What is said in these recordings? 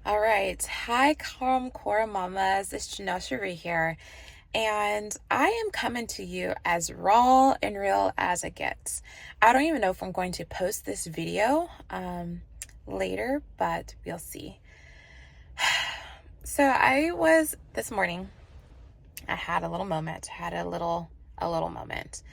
All right. Hi, Calm Core Mamas. It's Janelle Cherie here. And I am coming to you as raw and real as it gets. I don't even know if I'm going to post this video later, but we'll see. So this morning, I had a little moment, a little moment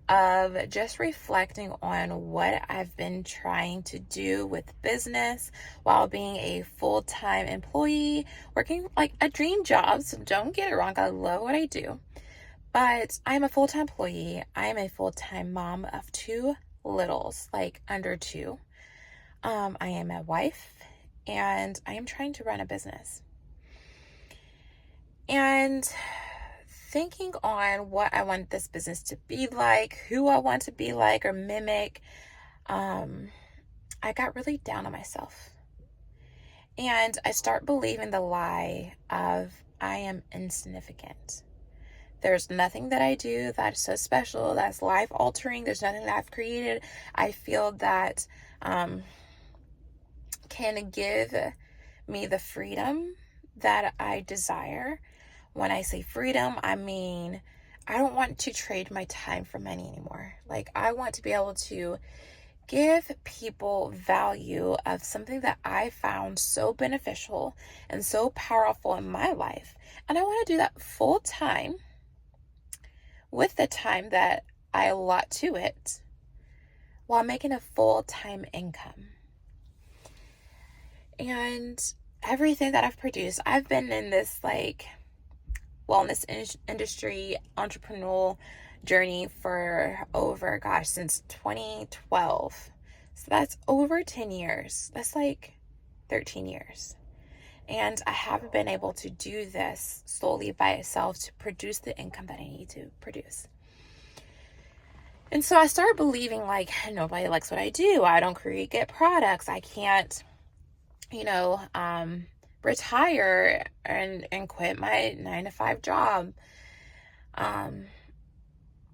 of just reflecting on what I've been trying to do with business while being a full-time employee, working like a dream job. So don't get it wrong, I love what I do. But I'm a full-time employee. I am a full-time mom of two littles, like under two. I am a wife and I am trying to run a business. And thinking on what I want this business to be like, who I want to be like or mimic, I got really down on myself. And I start believing the lie of I am insignificant. There's nothing that I do that's so special, that's life altering. There's nothing that I've created. I feel that can give me the freedom that I desire. When I say freedom, I mean I don't want to trade my time for money anymore. Like, I want to be able to give people value of something that I found so beneficial and so powerful in my life. And I want to do that full time with the time that I allot to it while making a full-time income. And everything that I've produced, I've been in this like wellness industry entrepreneurial journey for since 2012. So that's over 10 years. That's like 13 years. And I haven't been able to do this solely by itself to produce the income that I need to produce. And so I started believing like nobody likes what I do. I don't create good products. I can't, retire and quit my 9 to 5 job. And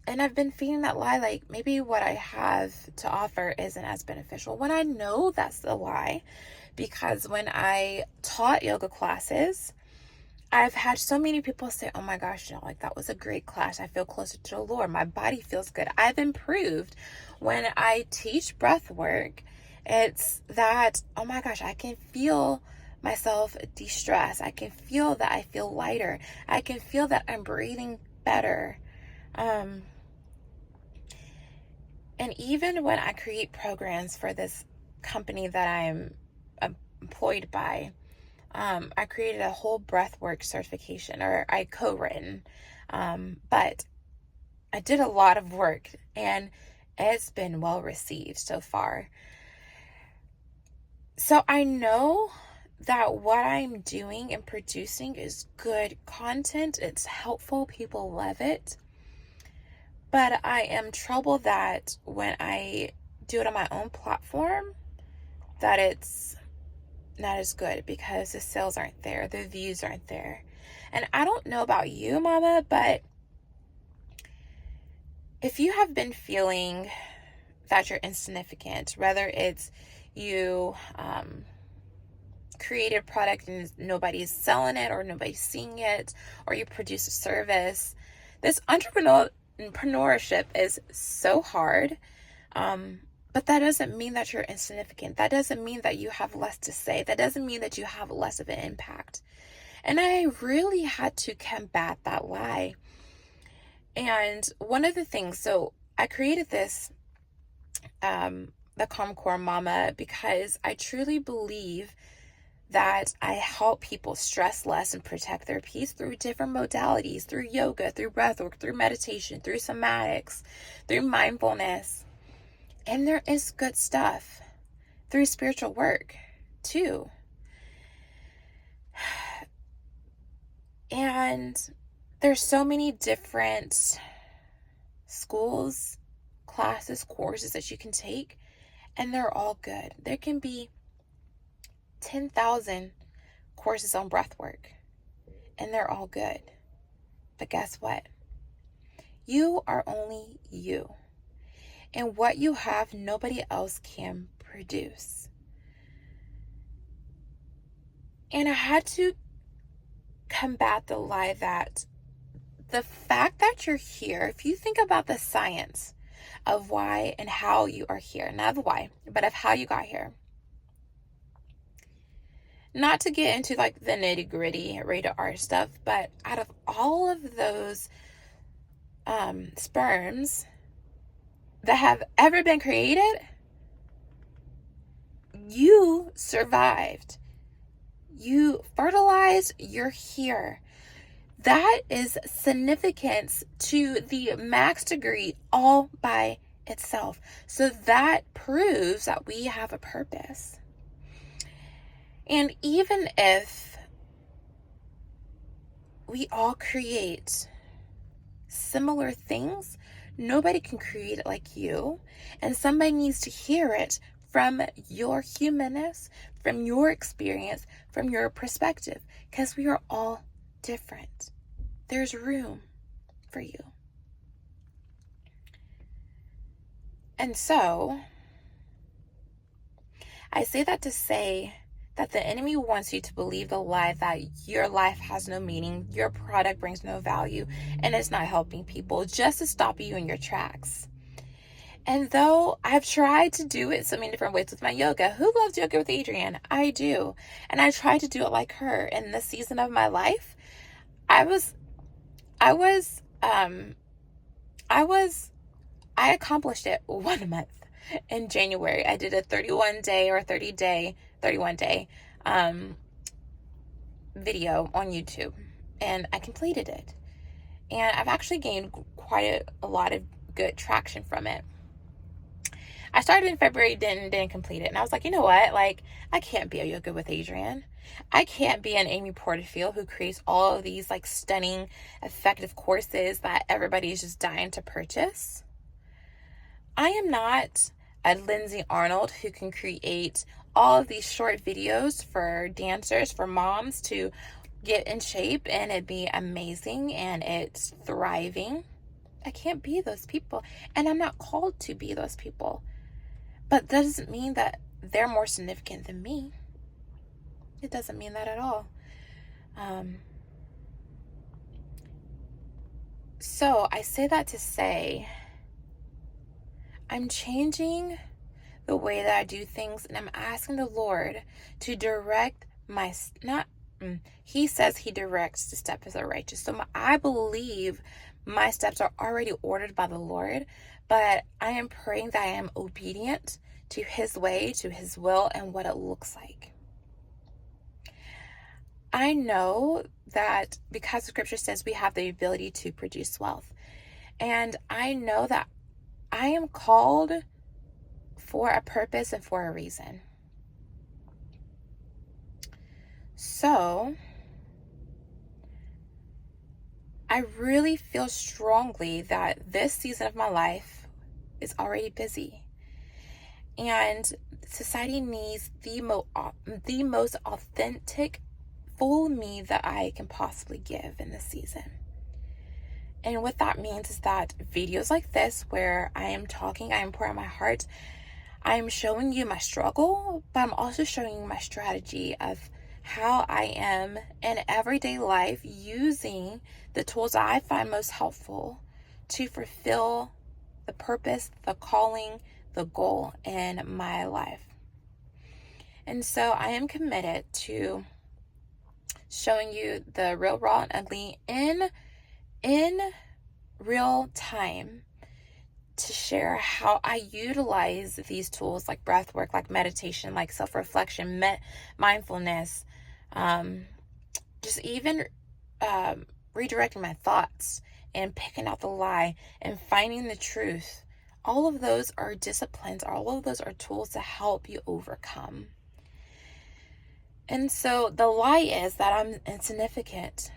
I've been feeding that lie, like maybe what I have to offer isn't as beneficial, when I know that's the lie. Because when I taught yoga classes, I've had so many people say, oh my gosh, like that was a great class. I feel closer to the Lord. My body feels good. I've improved. When I teach breath work, it's that, oh my gosh, I can feel myself de-stress. I can feel that I feel lighter. I can feel that I'm breathing better. And even when I create programs for this company that I'm employed by, I created a whole breathwork certification, or I co-written, but I did a lot of work and it's been well received so far. So I know that what I'm doing and producing is good content. It's helpful. People love it. But I am troubled that when I do it on my own platform, that it's not as good because the sales aren't there, the views aren't there. And I don't know about you, mama, but if you have been feeling that you're insignificant, whether it's you create a product and nobody's selling it or nobody's seeing it, or you produce a service, this entrepreneurship is so hard. But that doesn't mean that you're insignificant. That doesn't mean that you have less to say. That doesn't mean that you have less of an impact. And I really had to combat that lie. And one of the things, so I created this, the Calm Core Mama, because I truly believe that I help people stress less and protect their peace through different modalities, through yoga, through breathwork, through meditation, through somatics, through mindfulness. And there is good stuff through spiritual work too. And there's so many different schools, classes, courses that you can take, and they're all good. There can be 10,000 courses on breathwork, and they're all good. But guess what? You are only you. And what you have, nobody else can produce. And I had to combat the lie that the fact that you're here, if you think about the science of why and how you are here, not the why, but of how you got here. Not to get into like the nitty gritty rated R stuff, but out of all of those sperms that have ever been created, you survived. You fertilized, you're here. That is significance to the max degree all by itself. So that proves that we have a purpose. And even if we all create similar things, nobody can create it like you. And somebody needs to hear it from your humanness, from your experience, from your perspective, because we are all different. There's room for you. And so, I say that to say that the enemy wants you to believe the lie that your life has no meaning, your product brings no value, and it's not helping people, just to stop you in your tracks. And though I've tried to do it so many different ways with my yoga, who loves yoga with Adrienne? I do. And I tried to do it like her. In this season of my life, I accomplished it 1 month in January. I did a 31 day video on YouTube, and I completed it. And I've actually gained quite a lot of good traction from it. I started in February, didn't complete it. And I was like, you know what? Like, I can't be a yoga with Adrienne. I can't be an Amy Porterfield who creates all of these like stunning, effective courses that everybody is just dying to purchase. I am not a Lindsay Arnold who can create all of these short videos for dancers, for moms to get in shape and it be amazing and it's thriving. I can't be those people, and I'm not called to be those people. But that doesn't mean that they're more significant than me. It doesn't mean that at all. So I say that to say I'm changing the way that I do things, and I'm asking the Lord to direct my, He says He directs the steps of the righteous. So I believe my steps are already ordered by the Lord, but I am praying that I am obedient to His way, to His will, and what it looks like. I know that because Scripture says we have the ability to produce wealth, and I know that I am called for a purpose and for a reason. So I really feel strongly that this season of my life is already busy. And society needs the most authentic, full me that I can possibly give in this season. And what that means is that videos like this, where I am talking, I am pouring my heart, I am showing you my struggle, but I'm also showing you my strategy of how I am in everyday life using the tools that I find most helpful to fulfill the purpose, the calling, the goal in my life. And so I am committed to showing you the real, raw, and ugly in real time, to share how I utilize these tools like breathwork, like meditation, like self-reflection, mindfulness, just even redirecting my thoughts and picking out the lie and finding the truth. All of those are disciplines, all of those are tools to help you overcome. And so the lie is that I'm insignificant.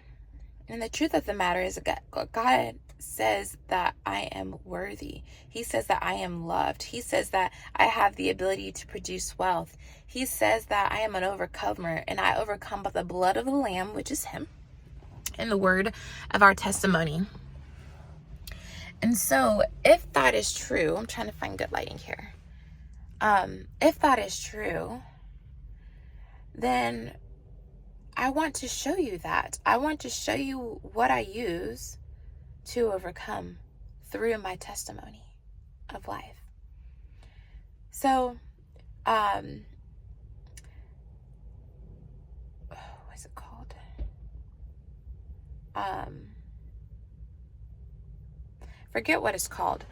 And the truth of the matter is that God says that I am worthy. He says that I am loved. He says that I have the ability to produce wealth. He says that I am an overcomer, and I overcome by the blood of the Lamb, which is Him, and the word of our testimony. And so if that is true, I'm trying to find good lighting here. If that is true, then I want to show you that. I want to show you what I use to overcome through my testimony of life. So, what's it called? Forget what it's called.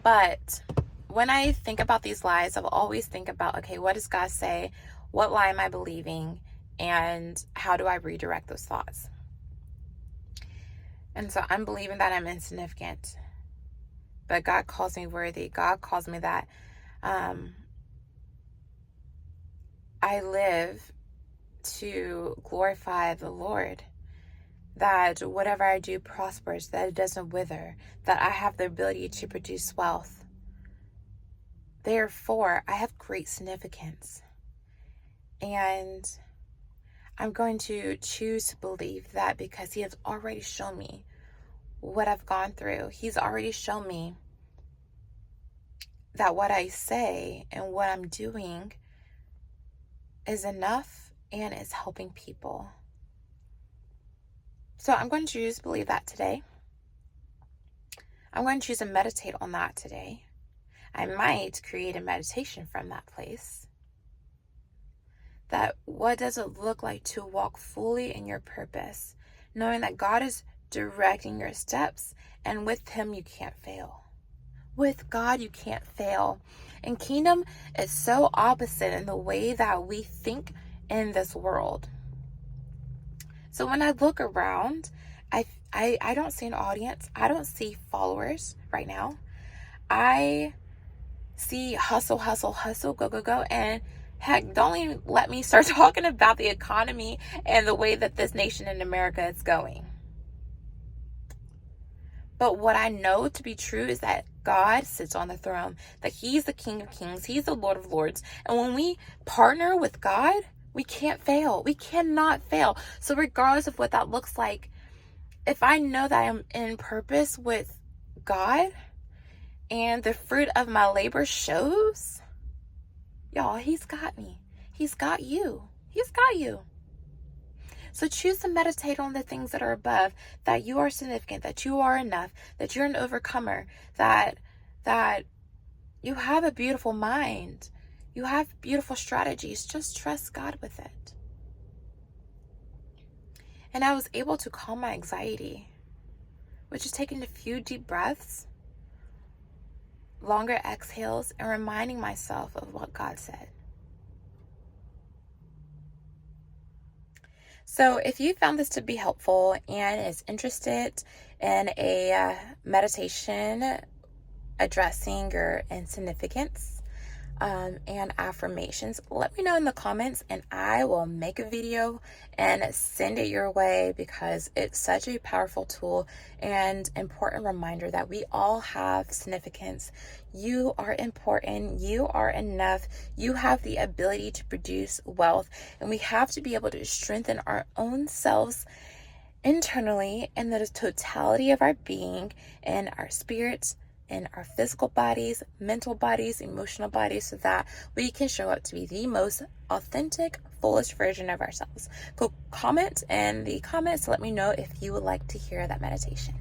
But when I think about these lies, I'll always think about, okay, what does God say? What lie am I believing? And how do I redirect those thoughts? And so I'm believing that I'm insignificant, but God calls me worthy. God calls me that I live to glorify the Lord, that whatever I do prospers, that it doesn't wither, that I have the ability to produce wealth. Therefore, I have great significance. And I'm going to choose to believe that because He has already shown me what I've gone through. He's already shown me that what I say and what I'm doing is enough and is helping people. So I'm going to choose to believe that today. I'm going to choose to meditate on that today. I might create a meditation from that place. That what does it look like to walk fully in your purpose, knowing that God is directing your steps, and with Him you can't fail. With God you can't fail. And kingdom is so opposite in the way that we think in this world. So when I look around, I don't see an audience. I don't see followers right now. I see hustle, hustle, hustle, go, go, go. And heck, don't even let me start talking about the economy and the way that this nation in America is going. But what I know to be true is that God sits on the throne, that He's the King of Kings, He's the Lord of Lords. And when we partner with God, we can't fail. We cannot fail. So regardless of what that looks like, if I know that I'm in purpose with God and the fruit of my labor shows, y'all, He's got me. He's got you. He's got you. So choose to meditate on the things that are above, that you are significant, that you are enough, that you're an overcomer, that you have a beautiful mind, you have beautiful strategies. Just trust God with it. And I was able to calm my anxiety, which is taking a few deep breaths, longer exhales, and reminding myself of what God said. So if you found this to be helpful and is interested in a meditation addressing your insignificance and affirmations, let me know in the comments and I will make a video and send it your way, because it's such a powerful tool and important reminder that we all have significance. You are important. You are enough. You have the ability to produce wealth, and we have to be able to strengthen our own selves internally and the totality of our being and our spirits, in our physical bodies, mental bodies, emotional bodies, so that we can show up to be the most authentic, fullest version of ourselves. Go comment in the comments to let me know if you would like to hear that meditation.